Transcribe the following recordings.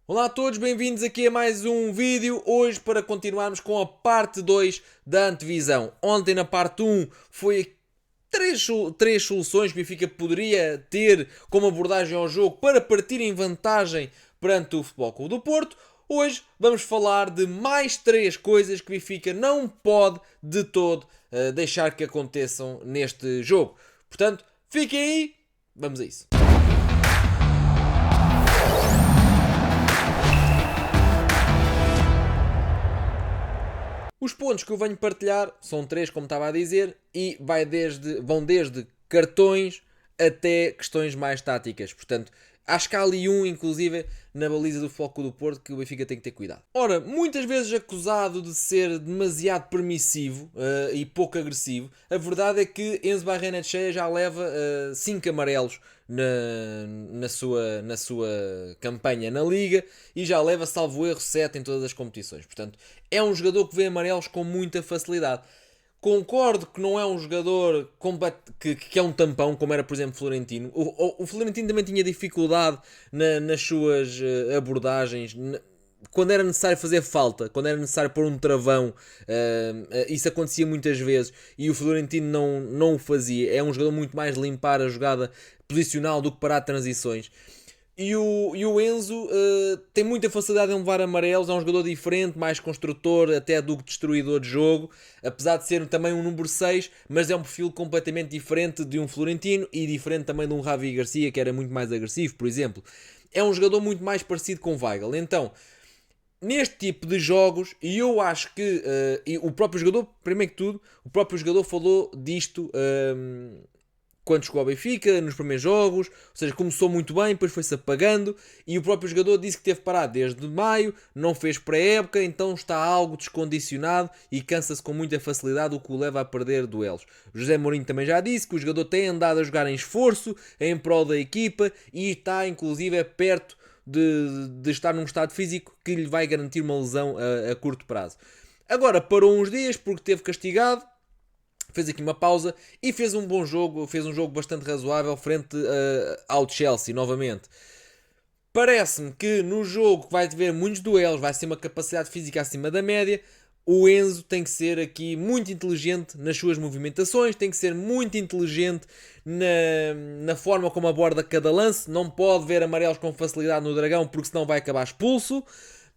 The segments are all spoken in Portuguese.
Olá a todos, bem-vindos aqui a mais um vídeo. Hoje para continuarmos com a parte 2 da antevisão. Ontem na parte 1 foi três soluções que o Benfica poderia ter como abordagem ao jogo para partir em vantagem perante o Futebol Clube do Porto. Hoje vamos falar de mais 3 coisas que o Benfica não pode de todo deixar que aconteçam neste jogo. Portanto, fiquem aí, vamos a isso. Os pontos que eu venho partilhar são 3, como estava a dizer, e vão desde cartões até questões mais táticas. Portanto, acho que há ali inclusive, na baliza do Futebol Clube do Porto, que o Benfica tem que ter cuidado. Ora, muitas vezes acusado de ser demasiado permissivo e pouco agressivo, a verdade é que Enzo Barrenetxea já leva 5 amarelos na sua campanha na Liga e já leva, salvo erro, 7 em todas as competições. Portanto, é um jogador que vê amarelos com muita facilidade. Concordo que não é um jogador que é um tampão, como era, por exemplo, Florentino. O Florentino também tinha dificuldade nas suas abordagens. Quando era necessário fazer falta, quando era necessário pôr um travão, isso acontecia muitas vezes e o Florentino não o fazia. É um jogador muito mais limpar a jogada posicional do que parar transições. E o Enzo tem muita facilidade em levar amarelos, é um jogador diferente, mais construtor, até do que destruidor de jogo, apesar de ser também um número 6, mas é um perfil completamente diferente de um Florentino e diferente também de um Javi Garcia, que era muito mais agressivo, por exemplo. É um jogador muito mais parecido com o Weigl. Então, neste tipo de jogos, e eu acho que e o próprio jogador, primeiro que tudo, o próprio jogador falou disto quando chegou ao Benfica, nos primeiros jogos, ou seja, começou muito bem, depois foi-se apagando, e o próprio jogador disse que teve parado desde maio, não fez pré-época, então está algo descondicionado e cansa-se com muita facilidade, o que o leva a perder duelos. José Mourinho também já disse que o jogador tem andado a jogar em esforço, em prol da equipa, e está inclusive perto de estar num estado físico que lhe vai garantir uma lesão a curto prazo. Agora parou uns dias porque teve castigado, fez aqui uma pausa e fez um bom jogo, fez um jogo bastante razoável frente ao Chelsea, novamente. Parece-me que no jogo que vai haver muitos duelos, vai ser uma capacidade física acima da média, o Enzo tem que ser aqui muito inteligente nas suas movimentações, tem que ser muito inteligente na forma como aborda cada lance, não pode ver amarelos com facilidade no Dragão porque senão vai acabar expulso.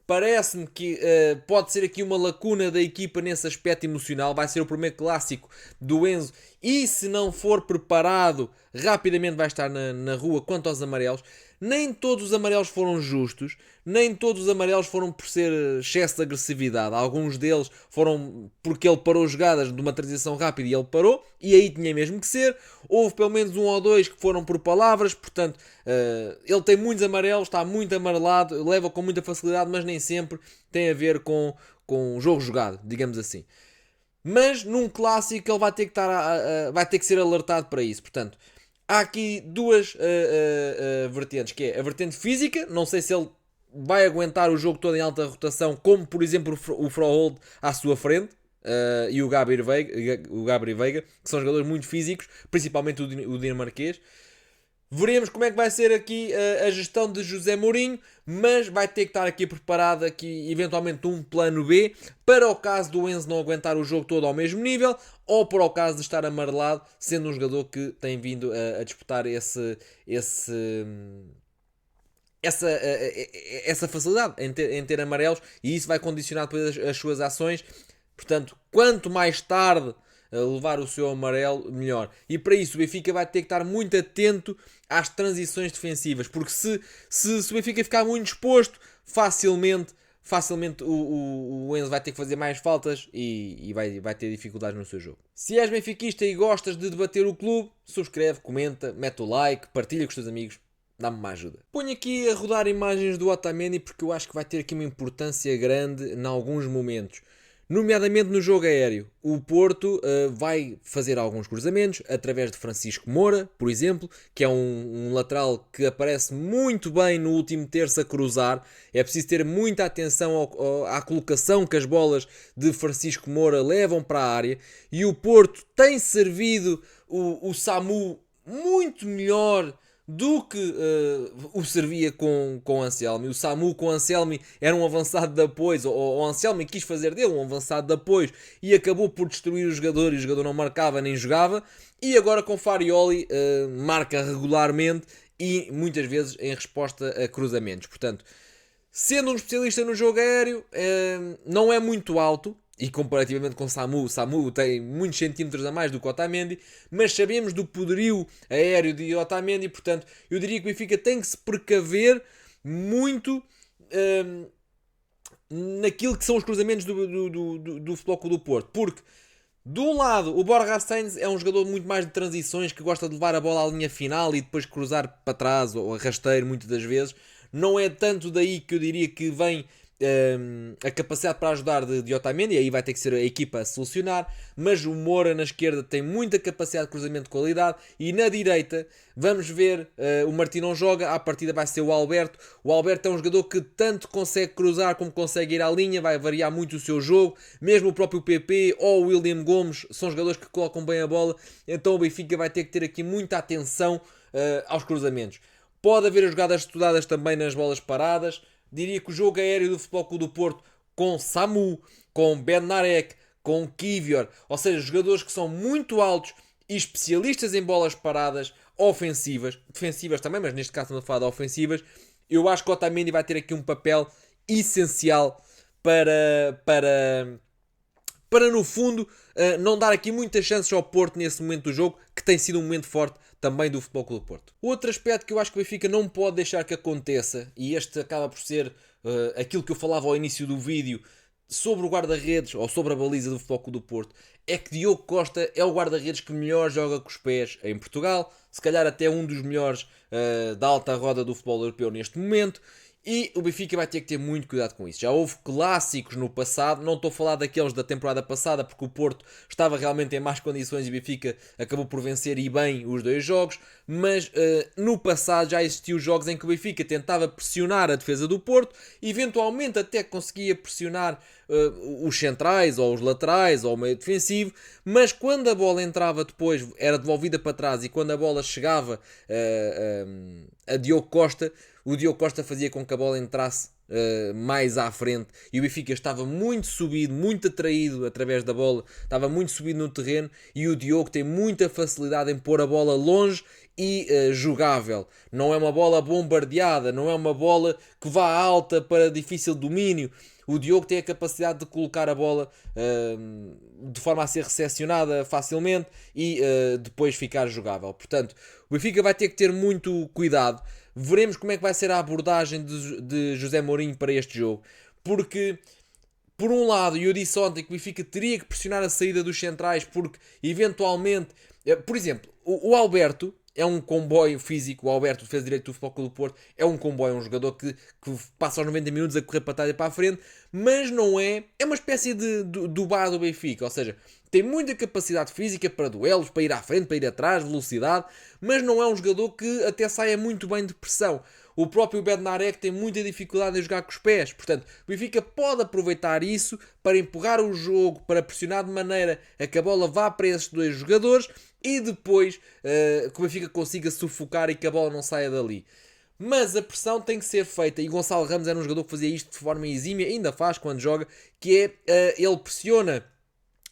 Parece-me que pode ser aqui uma lacuna da equipa nesse aspecto emocional. Vai ser o primeiro clássico do Enzo e se não for preparado, rapidamente vai estar na rua quanto aos amarelos. Nem todos os amarelos foram justos, nem todos os amarelos foram por ser excesso de agressividade. Alguns deles foram porque ele parou jogadas de uma transição rápida e ele parou, e aí tinha mesmo que ser. Houve pelo menos 1 ou 2 que foram por palavras, portanto, ele tem muitos amarelos, está muito amarelado, leva com muita facilidade, mas nem sempre tem a ver com o jogo jogado, digamos assim. Mas num clássico ele vai ter que, vai ter que ser alertado para isso, portanto. Há aqui duas vertentes, que é a vertente física, não sei se ele vai aguentar o jogo todo em alta rotação, como por exemplo o Frohold à sua frente, e o Gabriel Veiga, que são jogadores muito físicos, principalmente o dinamarquês. Veremos como é que vai ser aqui a gestão de José Mourinho, mas vai ter que estar aqui preparado aqui, eventualmente um plano B para o caso do Enzo não aguentar o jogo todo ao mesmo nível ou para o caso de estar amarelado, sendo um jogador que tem vindo a disputar essa facilidade em ter amarelos e isso vai condicionar depois as suas ações. Portanto, quanto mais tarde levar o seu amarelo, melhor. E para isso o Benfica vai ter que estar muito atento às transições defensivas, porque se o Benfica ficar muito exposto, facilmente o Enzo vai ter que fazer mais faltas e vai ter dificuldades no seu jogo. Se és benfiquista e gostas de debater o clube, subscreve, comenta, mete o like, partilha com os teus amigos. Dá-me uma ajuda. Ponho aqui a rodar imagens do Otamendi porque eu acho que vai ter aqui uma importância grande em alguns momentos. Nomeadamente no jogo aéreo. O Porto vai fazer alguns cruzamentos através de Francisco Moura, por exemplo, que é um lateral que aparece muito bem no último terço a cruzar. É preciso ter muita atenção à colocação que as bolas de Francisco Moura levam para a área. E o Porto tem servido o Samu muito melhor do que o servia com Anselmi. O Samu com Anselmi era um avançado de apoio, ou o Anselmi quis fazer dele um avançado de apoio e acabou por destruir o jogador, e o jogador não marcava nem jogava. E agora com Farioli marca regularmente e muitas vezes em resposta a cruzamentos. Portanto, sendo um especialista no jogo aéreo, não é muito alto, e comparativamente com Samu tem muitos centímetros a mais do que Otamendi, mas sabemos do poderio aéreo de Otamendi, portanto, eu diria que o Benfica tem que se precaver muito naquilo que são os cruzamentos do Futebol Clube do Porto, porque de um lado, o Borja Sainz é um jogador muito mais de transições, que gosta de levar a bola à linha final e depois cruzar para trás, ou a rasteiro muitas das vezes. Não é tanto daí que eu diria que vem a capacidade para ajudar de Otamendi, e aí vai ter que ser a equipa a solucionar, mas o Moura na esquerda tem muita capacidade de cruzamento de qualidade, e na direita vamos ver, o Martim não joga, à partida vai ser o Alberto. O Alberto é um jogador que tanto consegue cruzar como consegue ir à linha, vai variar muito o seu jogo, mesmo o próprio PP ou o William Gomes são jogadores que colocam bem a bola, então o Benfica vai ter que ter aqui muita atenção aos cruzamentos. Pode haver jogadas estudadas também nas bolas paradas. Diria que o jogo aéreo do Futebol Clube do Porto, com Samu, com Bednarek, com Kivior, ou seja, jogadores que são muito altos e especialistas em bolas paradas ofensivas, defensivas também, mas neste caso estamos a falar de ofensivas, eu acho que o Otamendi vai ter aqui um papel essencial para no fundo não dar aqui muitas chances ao Porto nesse momento do jogo, que tem sido um momento forte também do Futebol Clube do Porto. Outro aspecto que eu acho que o Benfica não pode deixar que aconteça, e este acaba por ser aquilo que eu falava ao início do vídeo sobre o guarda-redes, ou sobre a baliza do Futebol Clube do Porto, é que Diogo Costa é o guarda-redes que melhor joga com os pés em Portugal, se calhar até um dos melhores da alta roda do futebol europeu neste momento. E o Benfica vai ter que ter muito cuidado com isso. Já houve clássicos no passado, não estou a falar daqueles da temporada passada, porque o Porto estava realmente em más condições e o Benfica acabou por vencer e bem os dois jogos, mas no passado já existiu jogos em que o Benfica tentava pressionar a defesa do Porto, eventualmente até conseguia pressionar os centrais, ou os laterais, ou o meio defensivo, mas quando a bola entrava depois, era devolvida para trás, e quando a bola chegava a Diogo Costa, o Diogo Costa fazia com que a bola entrasse mais à frente, e o Benfica estava muito subido, muito atraído através da bola, estava muito subido no terreno, e o Diogo tem muita facilidade em pôr a bola longe e jogável. Não é uma bola bombardeada, não é uma bola que vá alta para difícil domínio. O Diogo tem a capacidade de colocar a bola de forma a ser recepcionada facilmente e depois ficar jogável. Portanto, o Benfica vai ter que ter muito cuidado. Veremos como é que vai ser a abordagem de José Mourinho para este jogo. Porque, por um lado, eu disse ontem que o Benfica teria que pressionar a saída dos centrais, porque eventualmente, por exemplo, o Alberto é um comboio físico. O Alberto, defesa direito do Futebol Clube do Porto, é um comboio, um jogador que passa aos 90 minutos a correr para trás e para a frente, mas não é uma espécie do bar do Benfica, ou seja, tem muita capacidade física para duelos, para ir à frente, para ir atrás, velocidade, mas não é um jogador que até saia muito bem de pressão. O próprio Bednarek tem muita dificuldade em jogar com os pés. Portanto, o Benfica pode aproveitar isso para empurrar o jogo, para pressionar de maneira a que a bola vá para esses dois jogadores e depois que o Benfica consiga sufocar e que a bola não saia dali. Mas a pressão tem que ser feita, e Gonçalo Ramos era um jogador que fazia isto de forma exímia, ainda faz quando joga, que é ele pressiona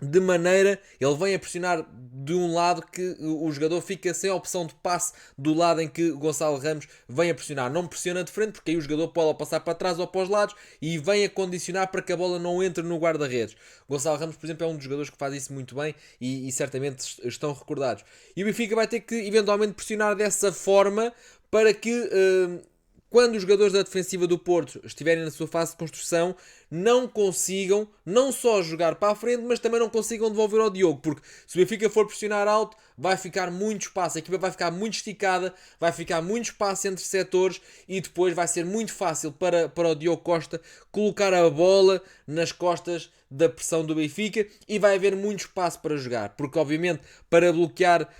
de maneira, ele vem a pressionar de um lado que o jogador fica sem a opção de passe do lado em que o Gonçalo Ramos vem a pressionar. Não pressiona de frente, porque aí o jogador pode passar para trás ou para os lados e vem a condicionar para que a bola não entre no guarda-redes. O Gonçalo Ramos, por exemplo, é um dos jogadores que faz isso muito bem e certamente estão recordados. E o Benfica vai ter que eventualmente pressionar dessa forma para que quando os jogadores da defensiva do Porto estiverem na sua fase de construção, não consigam não só jogar para a frente, mas também não consigam devolver ao Diogo, porque se o Benfica for pressionar alto, vai ficar muito espaço, a equipa vai ficar muito esticada, vai ficar muito espaço entre setores e depois vai ser muito fácil para o Diogo Costa colocar a bola nas costas da pressão do Benfica e vai haver muito espaço para jogar, porque obviamente para bloquear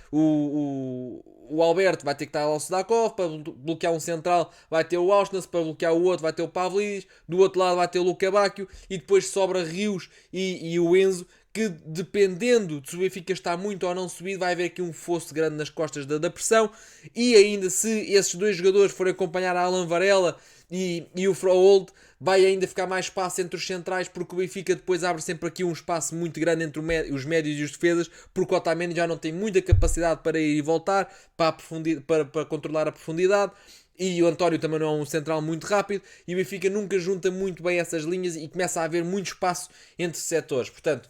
o Alberto vai ter que estar lá o Sedakov, para bloquear um central vai ter o Auschwitz, para bloquear o outro vai ter o Pavlidis, do outro lado vai ter o Luca Bacchio e depois sobra Rios e o Enzo, que dependendo de se o Benfica está muito ou não subido, vai haver aqui um fosso grande nas costas da pressão, e ainda se esses dois jogadores forem acompanhar a Alan Varela e o Froholt, vai ainda ficar mais espaço entre os centrais, porque o Benfica depois abre sempre aqui um espaço muito grande entre os médios e os defesas, porque o Otamendi já não tem muita capacidade para ir e voltar, para controlar a profundidade. E o António também não é um central muito rápido, e o Benfica nunca junta muito bem essas linhas e começa a haver muito espaço entre setores. Portanto,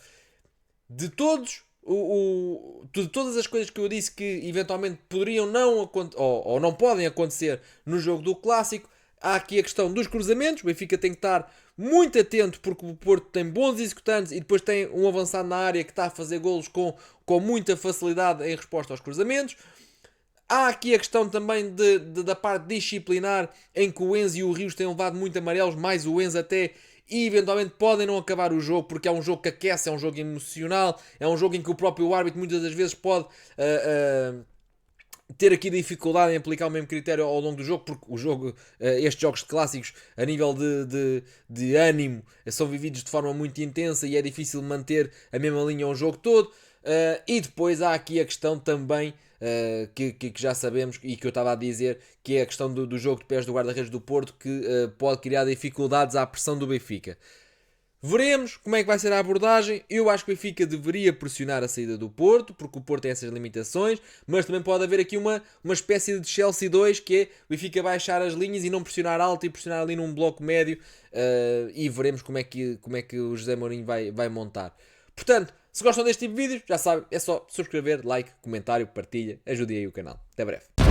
de todos de todas as coisas que eu disse que eventualmente poderiam não ou não podem acontecer no jogo do Clássico, há aqui a questão dos cruzamentos. O Benfica tem que estar muito atento, porque o Porto tem bons executantes e depois tem um avançado na área que está a fazer golos com muita facilidade em resposta aos cruzamentos. Há aqui a questão também da parte disciplinar, em que o Enzo e o Rios têm levado muito amarelos, mais o Enzo até, e eventualmente podem não acabar o jogo, porque é um jogo que aquece, é um jogo emocional, é um jogo em que o próprio árbitro muitas das vezes pode ter aqui dificuldade em aplicar o mesmo critério ao longo do jogo, porque o jogo, estes jogos de clássicos, a nível de ânimo, são vividos de forma muito intensa e é difícil manter a mesma linha ao jogo todo. E depois há aqui a questão também, que já sabemos e que eu estava a dizer, que é a questão do jogo de pés do guarda-redes do Porto, que pode criar dificuldades à pressão do Benfica. Veremos como é que vai ser a abordagem. Eu acho que o Benfica deveria pressionar a saída do Porto, porque o Porto tem essas limitações, mas também pode haver aqui uma espécie de Chelsea 2, que é o Benfica baixar as linhas e não pressionar alto e pressionar ali num bloco médio, e veremos como é que o José Mourinho vai montar. Portanto, se gostam deste tipo de vídeos, já sabem, é só subscrever, like, comentário, partilha, ajudem aí o canal. Até breve.